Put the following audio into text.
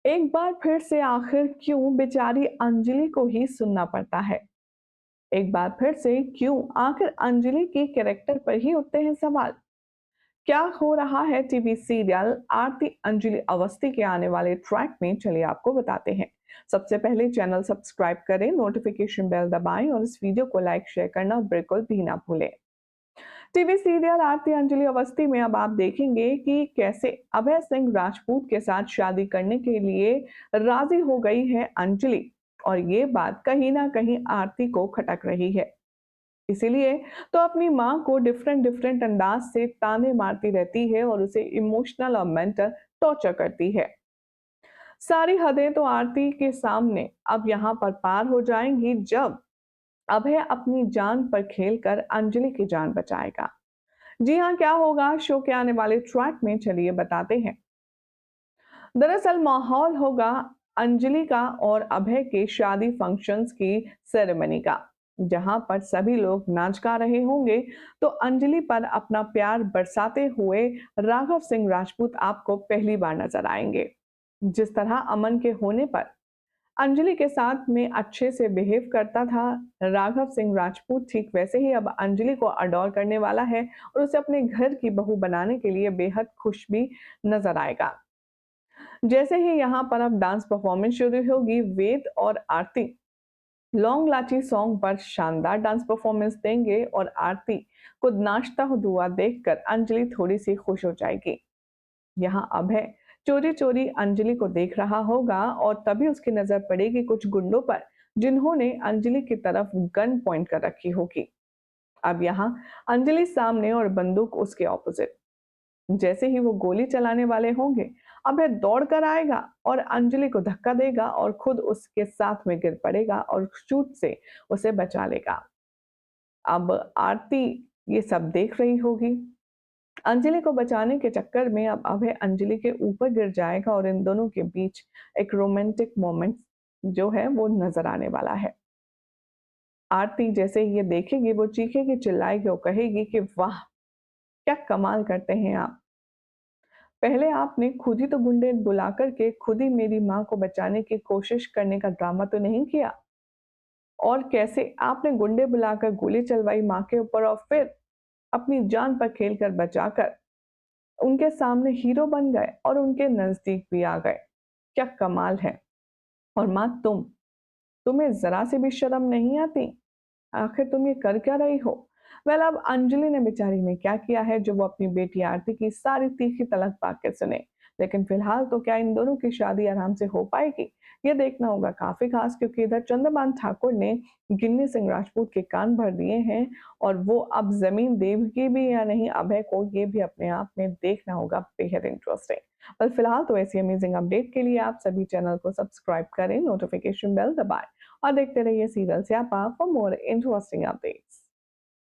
एक बार फिर से आखिर क्यों बेचारी अंजलि को ही सुनना पड़ता है। एक बार फिर से क्यों आखिर अंजलि के कैरेक्टर पर ही उठते हैं सवाल। क्या हो रहा है टीवी सीरियल आरती अंजलि अवस्थी के आने वाले ट्रैक में, चलिए आपको बताते हैं। सबसे पहले चैनल सब्सक्राइब करें, नोटिफिकेशन बेल दबाएं और इस वीडियो को लाइक शेयर करना बिल्कुल भी ना भूलें। टीवी सीरियल आरती अंजलि अवस्थी में अब आप देखेंगे कि कैसे अभय सिंह राजपूत के साथ शादी करने के लिए राजी हो गई है अंजलि, और ये बात कहीं ना कहीं आरती को खटक रही है। इसीलिए तो अपनी माँ को डिफरेंट डिफरेंट अंदाज से ताने मारती रहती है और उसे इमोशनल और मेंटल टॉर्चर करती है। सारी हदें तो आरती के सामने अब यहाँ पर पार हो जाएंगी जब अभय अपनी जान पर खेलकर अंजलि की जान बचाएगा। जी हाँ, क्या होगा शो के आने वाले ट्रैक में, चलिए बताते हैं। दरअसल माहौल होगा अंजलि का और अभय के शादी फंक्शंस की सेरेमनी का, जहां पर सभी लोग नाच गा रहे होंगे। तो अंजलि पर अपना प्यार बरसाते हुए राघव सिंह राजपूत आपको पहली बार नजर आएंगे। जिस तरह अमन के होने पर अंजलि के साथ में अच्छे से बिहेव करता था राघव सिंह राजपूत, ठीक वैसे ही अब अंजलि को अडॉर करने वाला है और उसे अपने घर की बहू बनाने के लिए बेहद खुश भी नजर आएगा। जैसे ही यहाँ पर अब डांस परफॉर्मेंस शुरू होगी, वेद और आरती लॉन्ग लाची सॉन्ग पर शानदार डांस परफॉर्मेंस देंगे और आरती को नाचता हुआ देखकर अंजलि थोड़ी सी खुश हो जाएगी। यहाँ अभय चोरी चोरी अंजलि को देख रहा होगा और तभी उसकी नजर पड़ेगी कुछ गुंडों पर, जिन्होंने अंजलि की तरफ गन पॉइंट कर रखी होगी। अब यहाँ अंजलि सामने और बंदूक उसके ऑपोजिट। जैसे ही वो गोली चलाने वाले होंगे, अभय दौड़ कर आएगा और अंजलि को धक्का देगा और खुद उसके साथ में गिर पड़ेगा और शूट से उसे बचा लेगा। अब आरती ये सब देख रही होगी। अंजलि को बचाने के चक्कर में अब अभय अंजलि के ऊपर गिर जाएगा और इन दोनों के बीच एक रोमांटिक मोमेंट जो है वो नजर आने वाला है। आरती जैसे ही ये देखेगी, वो चीखेगी, चिल्लाएगी और कहेगी कि वाह, क्या कमाल करते हैं आप। पहले आपने खुद ही तो गुंडे बुला करके खुद ही मेरी माँ को बचाने की कोशिश करने का ड्रामा तो नहीं किया, और कैसे आपने गुंडे बुलाकर गोली चलवाई माँ के ऊपर और फिर अपनी जान पर खेलकर बचाकर उनके सामने हीरो बन गए और उनके नजदीक भी आ गए। क्या कमाल है। और माँ तुम्हें जरा से भी शर्म नहीं आती? आखिर तुम ये कर क्या रही हो? वेल, अब अंजलि ने बेचारी ने क्या किया है जो वो अपनी बेटी आरती की सारी तीखी तलक बातें सुने। लेकिन फिलहाल तो क्या इन दोनों की शादी आराम से हो पाएगी, ये देखना होगा काफी खास, क्योंकि इधर चंद्रभान ठाकुर ने गिन्नी सिंह राजपूत के कान भर दिए हैं और वो अब जमीन देवगी भी या नहीं अभय को, ये भी अपने आप में देखना होगा बेहद इंटरेस्टिंग। पर फिलहाल तो ऐसी अमेजिंग अपडेट के लिए आप सभी चैनल को सब्सक्राइब करें, नोटिफिकेशन बेल दबाएं और देखते रहिए सीरियल स्यापा फॉर मोर इंटरेस्टिंग अपडेट्स।